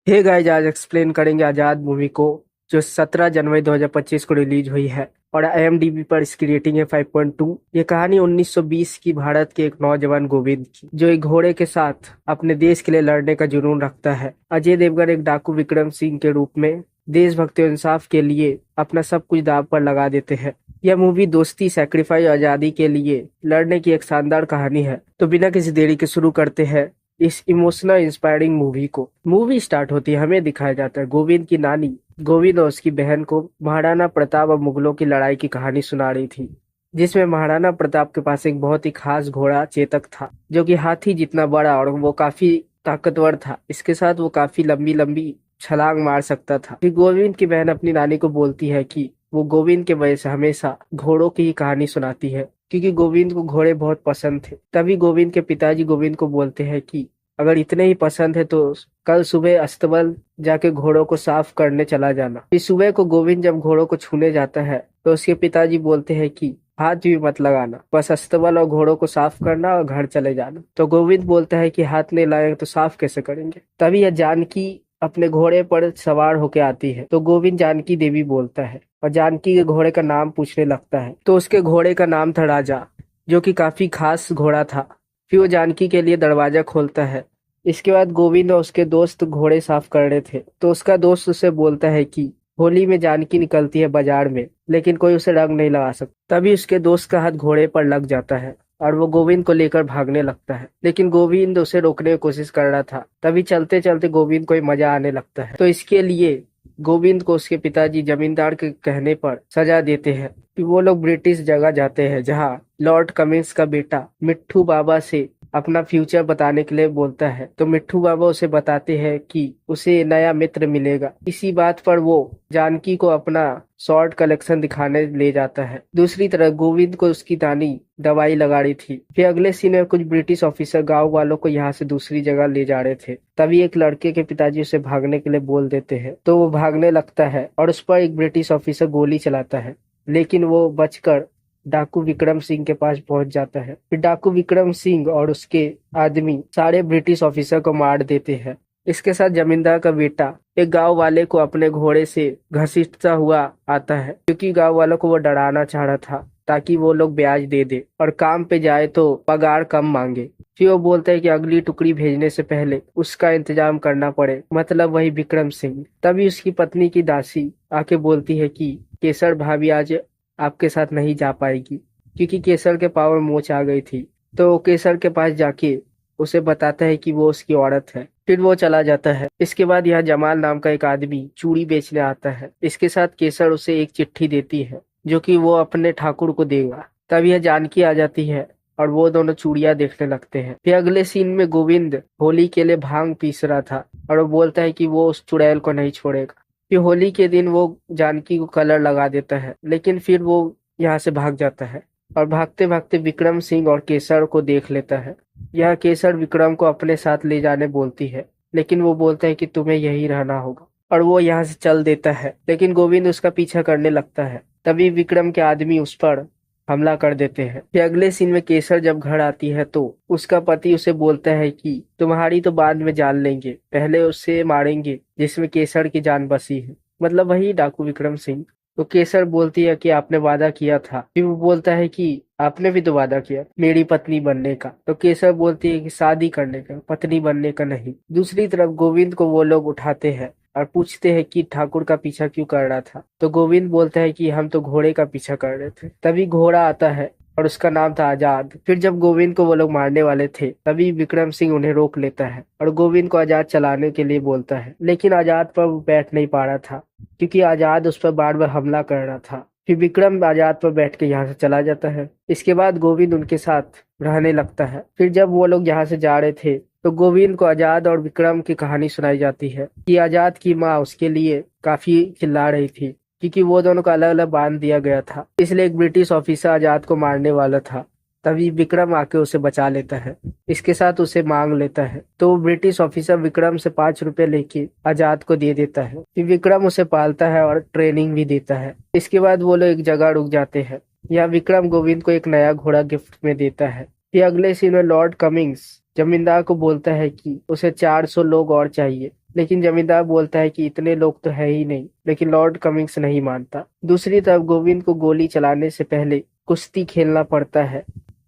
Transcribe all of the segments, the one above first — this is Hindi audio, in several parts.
हे गाइस, आज एक्सप्लेन करेंगे आजाद मूवी को, जो 17 जनवरी 2025 को रिलीज हुई है और IMDb पर इसकी रेटिंग है 5.2। ये कहानी 1920 की भारत के एक नौजवान गोविंद की, जो एक घोड़े के साथ अपने देश के लिए लड़ने का जुनून रखता है। अजय देवगन एक डाकू विक्रम सिंह के रूप में देशभक्ति और इंसाफ के लिए अपना सब कुछ दांव पर लगा देते हैं। यह मूवी दोस्ती, सैक्रिफाइस और आजादी के लिए लड़ने की एक शानदार कहानी है। तो बिना किसी देरी के शुरू करते हैं इस इमोशनल इंस्पायरिंग मूवी को। मूवी स्टार्ट होती है, हमें दिखाया जाता है गोविंद की नानी गोविंद और उसकी बहन को महाराणा प्रताप और मुगलों की लड़ाई की कहानी सुना रही थी, जिसमें महाराणा प्रताप के पास एक बहुत ही खास घोड़ा चेतक था, जो कि हाथी जितना बड़ा और वो काफी ताकतवर था। इसके साथ वो काफी लंबी लंबी छलांग मार सकता था। फिर गोविंद की बहन अपनी नानी को बोलती है कि वो गोविंद के वजह से हमेशा घोड़ों की ही कहानी सुनाती है, क्योंकि गोविंद को घोड़े बहुत पसंद थे। तभी गोविंद के पिताजी गोविंद को बोलते हैं कि अगर इतने ही पसंद है तो कल सुबह अस्तबल जाके घोड़ों को साफ करने चला जाना। फिर सुबह को गोविंद जब घोड़ों को छूने जाता है तो उसके पिताजी बोलते हैं कि हाथ भी मत लगाना, बस अस्तबल और घोड़ों को साफ करना और घर चले जाना। तो गोविंद बोलता है कि हाथ नहीं लगाएंगे तो साफ कैसे करेंगे। तभी यह जानकी अपने घोड़े पर सवार होके आती है, तो गोविंद जानकी देवी बोलता है और जानकी के घोड़े का नाम पूछने लगता है। तो उसके घोड़े का नाम था राजा, जो कि काफी खास घोड़ा था। फिर वो जानकी के लिए दरवाजा खोलता है। इसके बाद गोविंद और उसके दोस्त घोड़े साफ कर रहे थे, तो उसका दोस्त उससे बोलता है कि होली में जानकी निकलती है बाजार में, लेकिन कोई उसे रंग नहीं लगा सकता। तभी उसके दोस्त का हाथ घोड़े पर लग जाता है और वो गोविंद को लेकर भागने लगता है, लेकिन गोविंद उसे रोकने की कोशिश कर रहा था। तभी चलते चलते गोविंद को मजा आने लगता है, तो इसके लिए गोविंद को उसके पिताजी जमींदार के कहने पर सजा देते हैं। फिर वो लोग ब्रिटिश जगह जाते हैं, जहाँ लॉर्ड कमिंस का बेटा मिट्ठू बाबा से अपना फ्यूचर बताने के लिए बोलता है। तो मिट्ठू बाबा उसे बताते हैं कि उसे नया मित्र मिलेगा। इसी बात पर वो जानकी को अपना शॉर्ट कलेक्शन दिखाने ले जाता है। दूसरी तरफ गोविंद को उसकी नानी दवाई लगा रही थी। फिर अगले सीन में कुछ ब्रिटिश ऑफिसर गांव वालों को यहाँ से दूसरी जगह ले जा रहे थे। तभी एक लड़के के पिताजी उसे भागने के लिए बोल देते हैं, तो वो भागने लगता है और उस पर एक ब्रिटिश ऑफिसर गोली चलाता है, लेकिन वो बचकर डाकू विक्रम सिंह के पास पहुंच जाता है। फिर डाकू विक्रम सिंह और उसके आदमी सारे ब्रिटिश ऑफिसर को मार देते हैं। इसके साथ जमींदार का बेटा एक गांव वाले को अपने घोड़े से घसीटता हुआ आता है, क्योंकि गांव वालों को वो डराना चाह रहा था, ताकि वो लोग ब्याज दे दे और काम पे जाए तो पगार कम मांगे। फिर वो बोलता है कि अगली टुकड़ी भेजने से पहले उसका इंतजाम करना पड़े, मतलब वही विक्रम सिंह। तभी उसकी पत्नी की दासी आके बोलती है कि केसर भाभी आज आपके साथ नहीं जा पाएगी, क्योंकि केसर के पाँव में मोच आ गई थी। तो वो केसर के पास जाके उसे बताता है कि वो उसकी औरत है। फिर वो चला जाता है। इसके बाद यहाँ जमाल नाम का एक आदमी चूड़ी बेचने आता है। इसके साथ केसर उसे एक चिट्ठी देती है, जो कि वो अपने ठाकुर को देगा। तब यह जानकी आ जाती है और वो दोनों चूड़ियां देखने लगते हैं। फिर अगले सीन में गोविंद होली के लिए भांग पीस रहा था और वो बोलता है कि वो उस चुड़ैल को नहीं छोड़ेगा। फिर होली के दिन वो जानकी को कलर लगा देता है, लेकिन फिर वो यहाँ से भाग जाता है और भागते भागते विक्रम सिंह और केसर को देख लेता है। यह केसर विक्रम को अपने साथ ले जाने बोलती है, लेकिन वो बोलता है कि तुम्हें यही रहना होगा और वो यहाँ से चल देता है, लेकिन गोविंद उसका पीछा करने लगता है। तभी विक्रम के आदमी उस पर हमला कर देते हैं। फिर अगले सीन में केसर जब घर आती है तो उसका पति उसे बोलता है कि तुम्हारी तो बाद में जान लेंगे, पहले उसे मारेंगे जिसमें केसर की जान बसी है, मतलब वही डाकू विक्रम सिंह। तो केसर बोलती है कि आपने वादा किया था। फिर वो बोलता है कि आपने भी तो वादा किया मेरी पत्नी बनने का। तो केसर बोलती है कि शादी करने का, पत्नी बनने का नहीं। दूसरी तरफ गोविंद को वो लोग उठाते हैं और पूछते हैं कि ठाकुर का पीछा क्यों कर रहा था। तो गोविंद बोलता है कि हम तो घोड़े का पीछा कर रहे थे। तभी घोड़ा आता है और उसका नाम था आजाद। फिर जब गोविंद को वो लोग मारने वाले थे, तभी विक्रम सिंह उन्हें रोक लेता है और गोविंद को आजाद चलाने के लिए बोलता है, लेकिन आजाद पर वो बैठ नहीं पा रहा था, क्योंकि आजाद उस पर बार बार हमला कर रहा था। फिर विक्रम आजाद पर बैठ के यहाँ से चला जाता है। इसके बाद गोविंद उनके साथ रहने लगता है। फिर जब वो लोग यहाँ से जा रहे थे तो गोविंद को आजाद और विक्रम की कहानी सुनाई जाती है कि आजाद की माँ उसके लिए काफी चिल्ला रही थी, क्योंकि वो दोनों को अलग अलग बांध दिया गया था, इसलिए एक ब्रिटिश ऑफिसर आजाद को मारने वाला था। तभी विक्रम आके उसे बचा लेता है, इसके साथ उसे मांग लेता है। तो वो ब्रिटिश ऑफिसर विक्रम से 5 रुपए लेके आजाद को दे देता है। फिर विक्रम उसे पालता है और ट्रेनिंग भी देता है। इसके बाद वो लोग एक जगह रुक जाते हैं। यहाँ विक्रम गोविंद को एक नया घोड़ा गिफ्ट में देता है। फिर अगले सीन में लॉर्ड कमिंग्स जमींदार को बोलता है कि उसे 400 लोग और चाहिए, लेकिन जमींदार बोलता है कि इतने लोग तो है ही नहीं, लेकिन लॉर्ड कमिंग्स नहीं मानता। दूसरी तरफ गोविंद को गोली चलाने से पहले कुश्ती खेलना पड़ता है,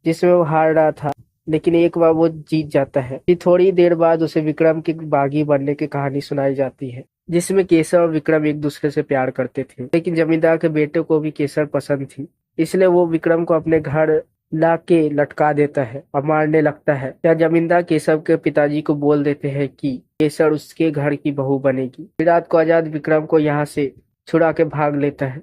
जिसमें वो हार रहा था, लेकिन एक बार वो जीत जाता है। फिर थोड़ी देर बाद उसे विक्रम के बागी बनने की कहानी सुनाई जाती है, जिसमें केसर और विक्रम एक दूसरे से प्यार करते थे, लेकिन जमींदार के बेटे को भी केसर पसंद थी, इसलिए वो विक्रम को अपने घर ला के लटका देता है और मारने लगता है। या जमींदार केशव के पिताजी को बोल देते हैं कि केसर उसके घर की बहू बनेगी। फिर रात को आजाद विक्रम को यहाँ से छुड़ा के भाग लेता है।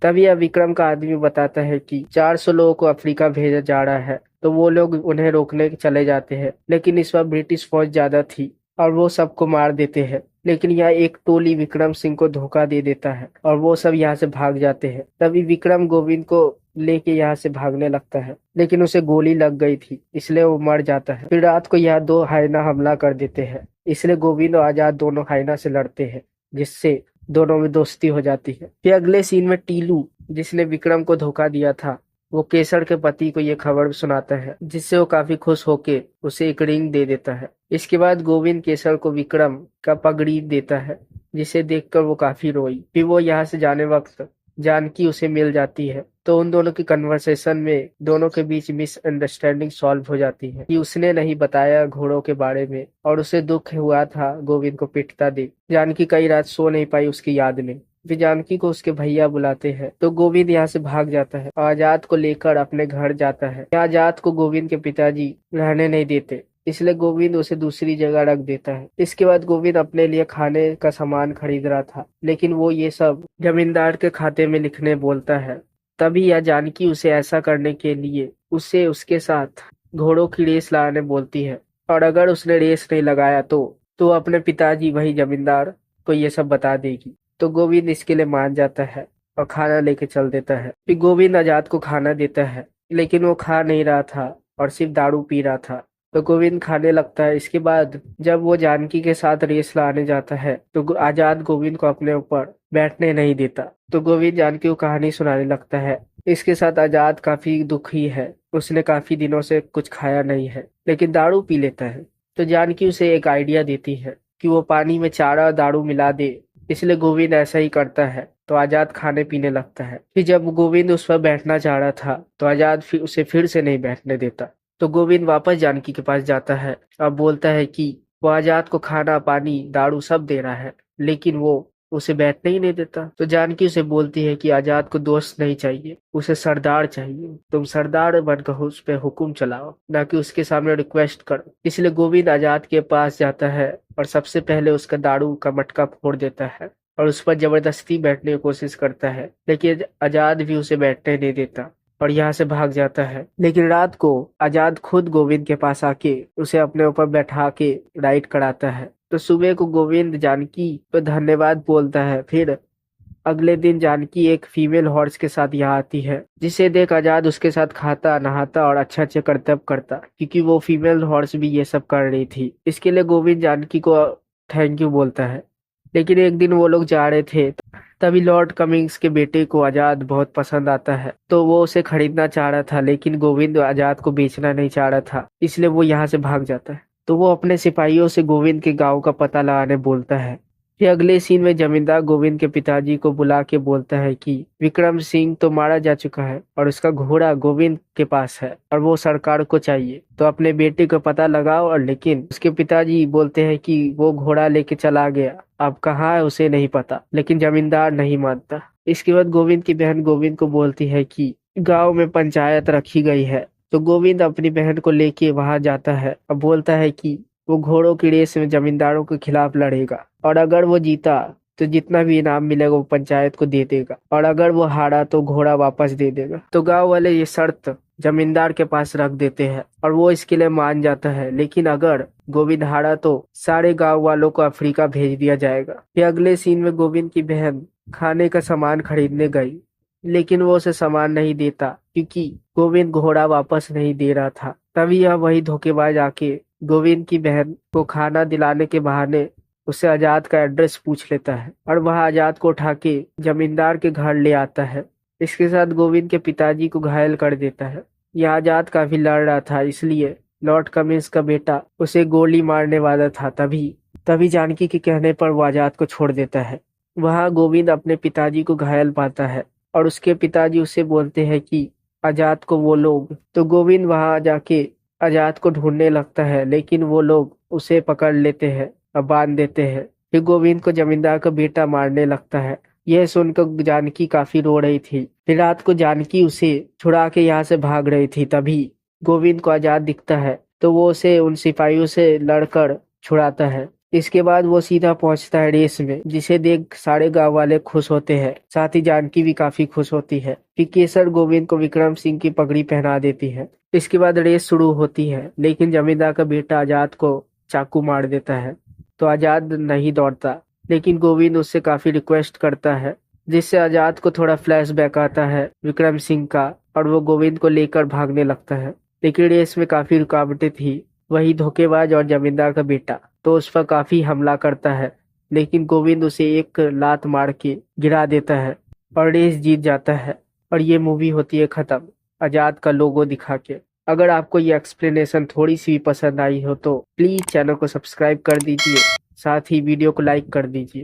तभी यह विक्रम का आदमी बताता है कि 400 लोगों को अफ्रीका भेजा जा रहा है, तो वो लोग उन्हें रोकने चले जाते हैं, लेकिन इस बार ब्रिटिश फौज ज्यादा थी और वो सबको मार देते हैं। लेकिन यह एक टोली विक्रम सिंह को धोखा दे देता है और वो सब यहाँ से भाग जाते हैं। तभी विक्रम गोविंद को लेके यहाँ से भागने लगता है, लेकिन उसे गोली लग गई थी, इसलिए वो मर जाता है। फिर रात को यह दो हाइना हमला कर देते हैं, इसलिए गोविंद और आजाद दोनों हाइना से लड़ते हैं, जिससे दोनों में दोस्ती हो जाती है। फिर अगले सीन में टीलू, जिसने विक्रम को धोखा दिया था, वो केसर के पति को ये खबर सुनाता है, जिससे वो काफी खुश होके उसे एक रिंग दे देता है। इसके बाद गोविंद केसर को विक्रम का पगड़ी देता है, जिसे देखकर वो काफी रोई। फिर वो यहाँ से जाने वक्त जानकी उसे मिल जाती है, तो उन दोनों की कन्वर्सेशन में दोनों के बीच मिसअंडरस्टैंडिंग सॉल्व हो जाती है कि उसने नहीं बताया घोड़ों के बारे में और उसे दुख हुआ था गोविंद को पिटता देख। जानकी कई रात सो नहीं पाई उसकी याद में। फिर जानकी को उसके भैया बुलाते हैं, तो गोविंद यहाँ से भाग जाता है और आजाद को लेकर अपने घर जाता है। आजाद को गोविंद के पिताजी रहने नहीं देते, इसलिए गोविंद उसे दूसरी जगह रख देता है। इसके बाद गोविंद अपने लिए खाने का सामान खरीद रहा था, लेकिन वो ये सब जमींदार के खाते में लिखने बोलता है। तभी यह जानकी उसे ऐसा करने के लिए उसे उसके साथ घोड़ों की रेस लगाने बोलती है, और अगर उसने रेस नहीं लगाया तो अपने पिताजी वही जमींदार को ये सब बता देगी। तो गोविंद इसके लिए मान जाता है और खाना लेके चल देता है। फिर गोविंद आजाद को खाना देता है, लेकिन वो खा नहीं रहा था और सिर्फ दारू पी रहा था, तो गोविंद खाने लगता है। इसके बाद जब वो जानकी के साथ रेस लाने जाता है, तो आजाद गोविंद को अपने ऊपर बैठने नहीं देता, तो गोविंद जानकी को कहानी सुनाने लगता है। इसके साथ आजाद काफी दुखी है, उसने काफी दिनों से कुछ खाया नहीं है, लेकिन दारू पी लेता है। तो जानकी उसे एक आइडिया देती है कि वो पानी में चारा और दारू मिला दे, इसलिए गोविंद ऐसा ही करता है। तो आजाद खाने पीने लगता है। फिर जब गोविंद उस पर बैठना चाह रहा था, तो आजाद उसे फिर से नहीं बैठने देता। तो गोविंद वापस जानकी के पास जाता है और बोलता है कि वो आजाद को खाना पानी दारू सब दे रहा है, लेकिन वो उसे बैठने ही नहीं देता। तो जानकी उसे बोलती है कि आजाद को दोस्त नहीं चाहिए, उसे सरदार चाहिए। तुम सरदार बनकर उस पे हुक्म चलाओ, ना कि उसके सामने रिक्वेस्ट करो। इसलिए गोविंद आजाद के पास जाता है और सबसे पहले उसका दारू का मटका फोड़ देता है और उस पर जबरदस्ती बैठने की कोशिश करता है, लेकिन आजाद भी उसे बैठने नहीं देता और यहाँ से भाग जाता है। लेकिन रात को आजाद खुद गोविंद के पास आके उसे अपने ऊपर बैठा के राइड कराता है। तो सुबह को गोविंद जानकी को धन्यवाद बोलता है। फिर अगले दिन जानकी एक फीमेल हॉर्स के साथ यहाँ आती है, जिसे देख आजाद उसके साथ खाता नहाता और अच्छा अच्छा करतब करता, क्योंकि वो फीमेल हॉर्स भी ये सब कर रही थी। इसके लिए गोविंद जानकी को थैंक यू बोलता है। लेकिन एक दिन वो लोग जा रहे थे, तभी लॉर्ड कमिंग्स के बेटे को आजाद बहुत पसंद आता है, तो वो उसे खरीदना चाह रहा था, लेकिन गोविंद आजाद को बेचना नहीं चाह रहा था, इसलिए वो यहाँ से भाग जाता है। तो वो अपने सिपाहियों से गोविंद के गांव का पता लगाने बोलता है। फिर अगले सीन में जमींदार गोविंद के पिताजी को बुला के बोलता है कि विक्रम सिंह तो मारा जा चुका है और उसका घोड़ा गोविंद के पास है और वो सरकार को चाहिए, तो अपने बेटे को पता लगाओ। और लेकिन उसके पिताजी बोलते हैं कि वो घोड़ा लेके चला गया, अब कहाँ है उसे नहीं पता, लेकिन जमींदार नहीं मानता। इसके बाद गोविंद की बहन गोविंद को बोलती है कि गाँव में पंचायत रखी गई है, तो गोविंद अपनी बहन को लेके वहां जाता है और बोलता है कि वो घोड़ों की रेस में जमींदारों के खिलाफ लड़ेगा, और अगर वो जीता तो जितना भी इनाम मिलेगा वो पंचायत को दे देगा, और अगर वो हारा तो घोड़ा वापस दे देगा। तो गांव वाले ये शर्त जमींदार के पास रख देते हैं और वो इसके लिए मान जाता है, लेकिन अगर गोविंद हारा तो सारे गांव वालों को अफ्रीका भेज दिया जाएगा। फिर अगले सीन में गोविंद की बहन खाने का सामान खरीदने गई, लेकिन वो उसे सामान नहीं देता, क्योंकि गोविंद घोड़ा वापस नहीं दे रहा था। तभी यह वही धोखेबाज आके गोविंद की बहन को खाना दिलाने के बहाने उससे आजाद का एड्रेस पूछ लेता है और वह आजाद को उठा के जमींदार के घर ले आता है। इसके साथ गोविंद के पिताजी को घायल कर देता है। यह आजाद काफी लड़ रहा था, इसलिए लॉर्ड कमिंस का बेटा उसे गोली मारने वाला था, तभी तभी जानकी के कहने पर वो आजाद को छोड़ देता है। वहां गोविंद अपने पिताजी को घायल पाता है और उसके पिताजी उसे बोलते हैं कि आजाद को वो लोग, तो गोविंद वहां जाके आजाद को ढूंढने लगता है, लेकिन वो लोग उसे पकड़ लेते हैं और बांध देते हैं। फिर गोविंद को जमींदार का बेटा मारने लगता है। यह सुनकर जानकी काफी रो रही थी। फिर रात को जानकी उसे छुड़ा के यहाँ से भाग रही थी, तभी गोविंद को आजाद दिखता है, तो वो उसे उन सिपाहियों से लड़कर छुड़ाता है। इसके बाद वो सीधा पहुंचता है रेस में, जिसे देख सारे गांव वाले खुश होते हैं, साथ ही जानकी भी काफी खुश होती है। फिर केसर गोविंद को विक्रम सिंह की पगड़ी पहना देती है। इसके बाद रेस शुरू होती है, लेकिन जमींदार का बेटा आजाद को चाकू मार देता है, तो आजाद नहीं दौड़ता। लेकिन गोविंद उससे काफी रिक्वेस्ट करता है, जिससे आजाद को थोड़ा फ्लैशबैक आता है विक्रम सिंह का, और वो गोविंद को लेकर भागने लगता है। लेकिन रेस में काफी रुकावटें थी। वही धोखेबाज और जमींदार का बेटा तो उस पर काफी हमला करता है, लेकिन गोविंद उसे एक लात मार के गिरा देता है और रेस जीत जाता है। और ये मूवी होती है खत्म आजाद का लोगो दिखा के। अगर आपको ये एक्सप्लेनेशन थोड़ी सी भी पसंद आई हो तो प्लीज चैनल को सब्सक्राइब कर दीजिए, साथ ही वीडियो को लाइक कर दीजिए।